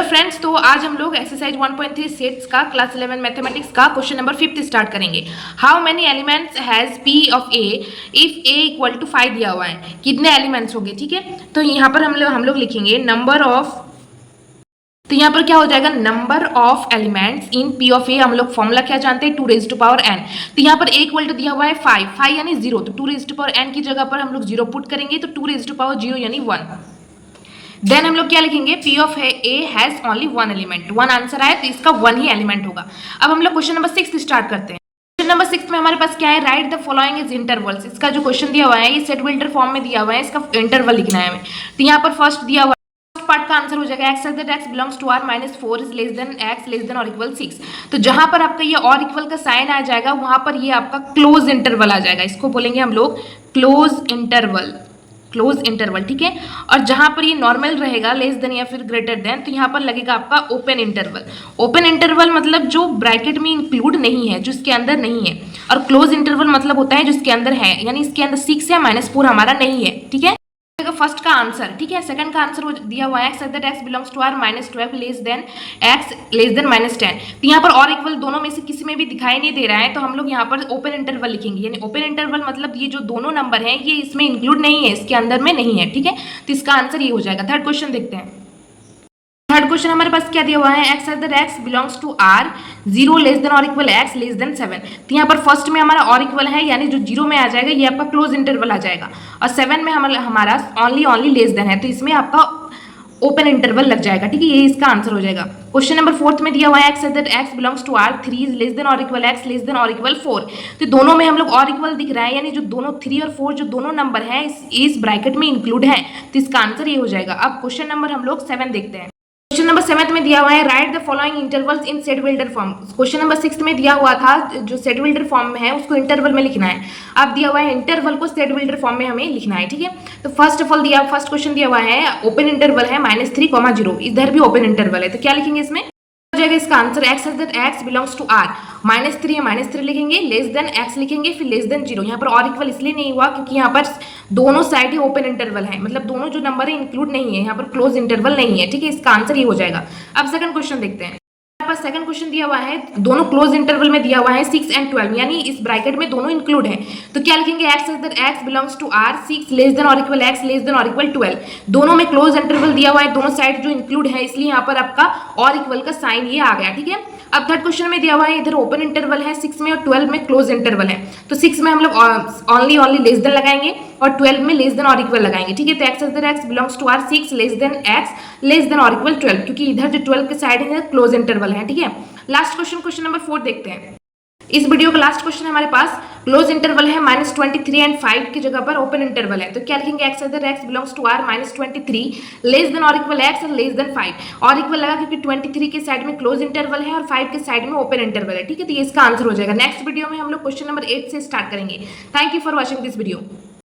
Friends, तो आज हम लोग एक्सरसाइज 1.3 सेट्स का क्लास 11 मैथमेटिक्स का क्वेश्चन नंबर 5 स्टार्ट करेंगे। How many elements has P of A if A equal to 5 दिया हुआ है, कितने एलिमेंट्स होंगे। ठीक है, तो यहाँ पर हम लोग लिखेंगे नंबर ऑफ, तो यहाँ पर क्या हो जाएगा, number of elements in P of A. हम लोग फॉर्मूला क्या जानते हैं, 2 रेज़ टू पावर n। तो यहाँ पर ए इक्वल टू दिया हुआ है 5 यानी 0, तो 2 रेज़ टू पावर n की जगह पर हम लोग 0 पुट करेंगे, तो 2 रेज़ टू पावर 0 यानी 1। देन हम लोग क्या लिखेंगे, P of A has only 1 element, 1 answer आए तो इसका 1 ही एलिमेंट होगा। अब हम लोग क्वेश्चन नंबर 6 स्टार्ट करते हैं। क्वेश्चन नंबर 6 में हमारे पास क्या है, right the following is intervals. इसका जो क्वेश्चन दिया हुआ है ये सेट बिल्डर फॉर्म में दिया हुआ है, इसका इंटरवल लिखना है हमें। तो यहाँ पर फर्स्ट दिया हुआ पार्ट का आंसर हो जाएगा x that x belongs to R minus 4 is less than x less than और इक्वल 6। तो जहां पर आपका ये और इक्वल का साइन आ जाएगा वहां पर ये आपका क्लोज इंटरवल आ जाएगा, इसको बोलेंगे हम लोग क्लोज इंटरवल, क्लोज इंटरवल। ठीक है, और जहां पर ये नॉर्मल रहेगा लेस देन या फिर ग्रेटर देन, तो यहाँ पर लगेगा आपका ओपन इंटरवल। ओपन इंटरवल मतलब जो ब्रैकेट में इंक्लूड नहीं है, जो इसके अंदर नहीं है, और क्लोज इंटरवल मतलब होता है जो इसके अंदर है, यानी इसके अंदर 6 या -4 हमारा नहीं है। ठीक है, फर्स्ट का आंसर। ठीक है, सेकंड का आंसर दिया हुआ है x that x belongs to R -12 less than x less than -10। तो यहाँ पर और इक्वल दोनों में से किसी में भी दिखाई नहीं दे रहा है, तो हम लोग यहाँ पर ओपन इंटरवल लिखेंगे, यानी ओपन इंटरवल मतलब ये जो दोनों नंबर हैं ये इसमें इंक्लूड नहीं है, इसके अंदर में नहीं है। ठीक है, तो इसका आंसर ये हो जाएगा। थर्ड क्वेश्चन देखते हैं। थर्ड क्वेश्चन हमारे पास क्या दिया हुआ है, x that x belongs to R 0 less than और इक्वल एक्स लेस देन 7। तो यहाँ पर फर्स्ट में हमारा और इक्वल है, यानी जो 0 में आ जाएगा ये आपका क्लोज इंटरवल आ जाएगा, और 7 में हमारा ओनली लेस देन है, तो इसमें आपका ओपन इंटरवल लग जाएगा। ठीक है, ये इसका आंसर हो जाएगा। क्वेश्चन नंबर 4 में दिया हुआ है x that x belongs to R 3 is less than और इक्वल एक्स लेस देन और इक्वल 4। तो दोनों में हम लोग और इक्वल दिख रहा है, यानी जो दोनों 3 और 4 जो दोनों नंबर है इस ब्रैकेट में इंक्लूड है, तो इसका आंसर ये हो जाएगा। अब क्वेश्चन नंबर हम लोग 7 देखते हैं। क्वेश्चन नंबर 7 में दिया हुआ है right the following intervals in set builder form. Question number 6 में दिया हुआ था जो सेट बिल्डर फॉर्म में है उसको इंटरवल में लिखना है। अब दिया हुआ है इंटरवल को सेट बिल्डर फॉर्म में हमें लिखना है। ठीक है, तो फर्स्ट क्वेश्चन दिया हुआ है ओपन इंटरवल है -3, 0, इधर भी ओपन इंटरवल है, तो क्या लिखेंगे इसमें, हो जाएगा इसका answer x that x belongs to R -3 है, -3 लिखेंगे, लेस देन एक्स लिखेंगे, फिर लेस देन 0। यहाँ पर और इक्वल इसलिए नहीं हुआ क्योंकि यहाँ पर दोनों साइड ही ओपन इंटरवल है, मतलब दोनों जो नंबर है इंक्लूड नहीं है, यहाँ पर क्लोज इंटरवल नहीं है। ठीक है, इसका आंसर ये हो जाएगा। अब सेकंड क्वेश्चन देखते हैं। सेकंड क्वेश्चन दिया हुआ है, दोनों क्लोज इंटरवल में दिया हुआ है 6 और 12, यानी इस ब्रैकेट में दोनों इंक्लूड है, तो क्या लिखेंगे, x that x belongs to R 6 less than और इक्वल एक्स लेस देन और इक्वल 12। दोनों में क्लोज इंटरवल दिया हुआ है, दोनों साइड जो इंक्लूड है, इसलिए यहाँ पर आपका और इक्वल का साइन ये आ गया। ठीक है, अब थर्ड क्वेश्चन में दिया हुआ है इधर ओपन इंटरवल है 6 में और 12 में क्लोज इंटरवल है, तो 6 में हम लोग ओनली लेस देन लगाएंगे और 12 में लेस देन और इक्वल लगाएंगे। ठीक है, तो x that x belongs to R 6 less than x less than और इक्वल 12, क्योंकि इधर जो 12 के साइड है क्लोज इंटरवल है। ठीक है, लास्ट क्वेश्चन नंबर 4 देखते हैं। इस वीडियो का लास्ट क्वेश्चन हमारे पास क्लोज इंटरवल है -23 और 5 की जगह पर ओपन इंटरवल है, तो क्या लिखेंगे, x that x belongs to R -23 less than और इक्वल एक्स और लेस देन 5। और इक्वल लगा क्योंकि 23 के साइड में क्लोज इंटरवल है और 5 के साइड में ओपन इंटरवल है। ठीक है, तो ये इसका आंसर हो जाएगा। नेक्स्ट वीडियो में हम लोग क्वेश्चन नंबर 8 से स्टार्ट करेंगे। Thank you for watching this video.